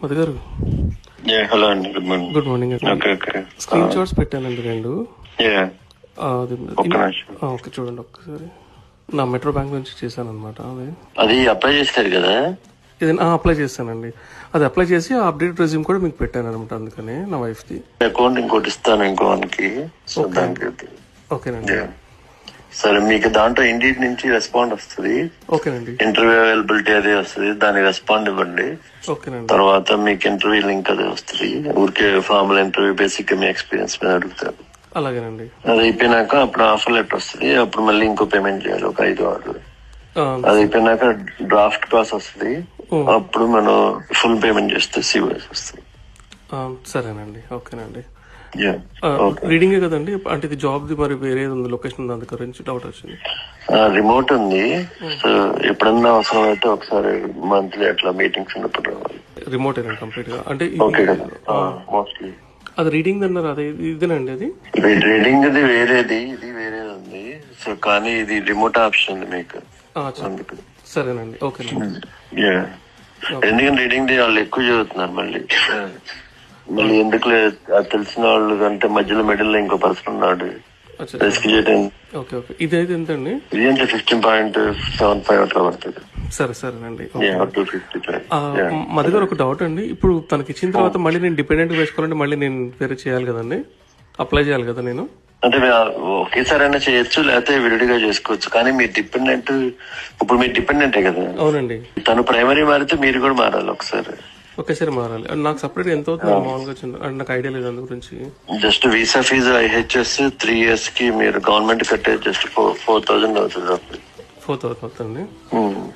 మధు గారు. హలో అండి, good morning. Good morning అండి. Okay okay. స్క్రీన్ షాట్స్ పెట్టానండి 2. ఒక్క నిమిషం. ఓకే, చూడండి ఒక్కసారి. నా మెట్రో బ్యాంక్ నుంచి చేశాను అనమాట. అది అప్లై చేస్తారు కదా? ఇది అప్లై చేస్తానండి. అది అప్లై చేసి ఆ అప్డేట్ రెజ్యూమ్ కూడా మీకు పెట్టాను అనమాట. అందుకని నా వైఫ్ ది అకౌంట్ ఇంకోటి ఇస్తాను, ఇంకోనికి. ఓకేనండి. సరే, మీకు దాంట్లో ఇండీడ్ నుంచి రెస్పాండ్ వస్తుంది. ఓకేనండి. ఇంటర్వ్యూ అవైలబిలిటీ అదే వస్తుంది, దానికి రెస్పాండ్ ఇవ్వండి. ఓకేనండి. తర్వాత మీకు ఇంటర్వ్యూ లింక్ అదే వస్తుంది. ఊరికే ఫార్మల్ ఇంటర్వ్యూ, బేసిక్ మీ ఎక్స్పీరియన్స్ మీద అడుగుతారు. అలాగేనండి. అది అయిపోయినాక అప్పుడు ఆఫర్ లెటర్ వస్తుంది. అప్పుడు మళ్ళీ ఇంకో పేమెంట్ చేయాలి, ఒక 5-6. అది అయిపోయినాక డ్రాఫ్ట్ కాస్ వస్తుంది. అప్పుడు మనం ఫుల్ పేమెంట్ చేస్తే సిఓఎస్ వస్తుంది. సరేనండి. ఓకేనండి. రీడింగే కదండి, అంటే ఇది జాబ్ ది మరి వేరే ఉంది లొకేషన్, దాని గురించి డౌట్ వచ్చింది. రిమోట్ ఉంది. సో ఎప్పుడన్నా అవసరం అయితే ఒకసారి మంత్లీ అట్లా మీటింగ్స్ ఉన్నప్పుడు రావాలి. రిమోట్ ఏనా కంప్లీట్ గా? అంటే మోస్ట్లీ అది రీడింగ్ అన్నారు, అదే ఇదేనండి? అది రీడింగ్ ఇది వేరేది, ఇది వేరేది ఉంది. సో కానీ ఇది రిమోట్ ఆప్షన్ ఉంది మీకు. సరేనండి. ఓకేనండి. ఎందుకంటే రీడింగ్ వాళ్ళు ఎక్కువ చదువుతున్నారు. మళ్ళీ ఎందుకు తెలిసిన వాళ్ళు అంటే మధ్యలో మిడిల్ లో ఇంకో పర్సన్ ఉన్నాడు రిస్క్ చేయడం. Okay okay. ఇదైతే ఎంతండి? ఇది అంటే 15.75 అట్లా పడుతుంది. సరేనండి. మధు గారు, ఒక డౌట్ అండి. ఇప్పుడు తనకి ఇచ్చిన తర్వాత మళ్ళీ నేను డిపెండెంట్ వేసుకోవాలంటే మళ్ళీ నేను వేరే చేయాలి కదండి, అప్లై చేయాలి కదా నేను? అంటే ఒకేసారి అయినా చేయొచ్చు, లేకపోతే విడిగా చేసుకోవచ్చు. కానీ మీరు డిపెండెంట్, ఇప్పుడు మీరు డిపెండెంటే కదా? అవునండి. తను ప్రైమరీ మారితే మీరు కూడా మారాలి ఒకసారి. ఒకేసారి మారాలి. నాకు సపరేట్ ఎంత అవుతుంది మామూలుగా? అంటే నాకు ఐడియా లేదు అందు గురించి. Just visa fee IHS 3 years కి మీరు గవర్నమెంట్ కట్టే జస్ట్ 4,000 అవుతుంది. 4,000 అవుతుంది.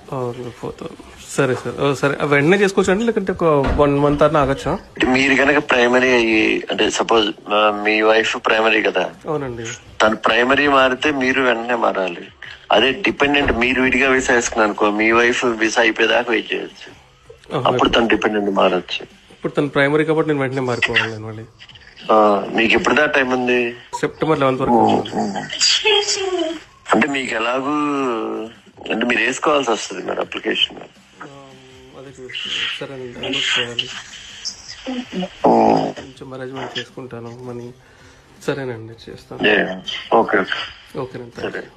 4,000. సరే సరే. వెంటనే చేసుకోవచ్చు అండి, లేకంటే ఒక 1 month అన్న ఆగచ్చా? మీరు కనుక ప్రైమరీ అయ్యి, అంటే సపోజ్ మీ వైఫ్ ప్రైమరీ కదా? అవునండి. తను ప్రైమరీ మారితే మీరు వెంటనే మారాలి. అదే డిపెండెంట్ మీరు విడిగా వీసా వేసుకున్నారు అనుకో, మీ వైఫ్ వీసా అయిపోయేదాకా వెయిట్ చేయొచ్చు. అప్పుడు తను డిపెండెంట్ మారచ్చు. ఇప్పుడు తను ప్రైమరీ కాబట్టి నేను వెంటనే మారిపోవాలి మళ్ళీ. మీకు ఎప్పుడు దా టైం ఉంది? September 11th వరకు. అంటే మీకు ఎలాగూ అంటే మీరు వేసుకోవాల్సి వస్తుంది మరి అప్లికేషన్. అదే సరేనండి, చేయాలి. కొంచెం మేనేజ్మెంట్ చేసుకుంటాను మనీ. సరేనండి, చేస్తాను. ఓకే ఓకేనండి.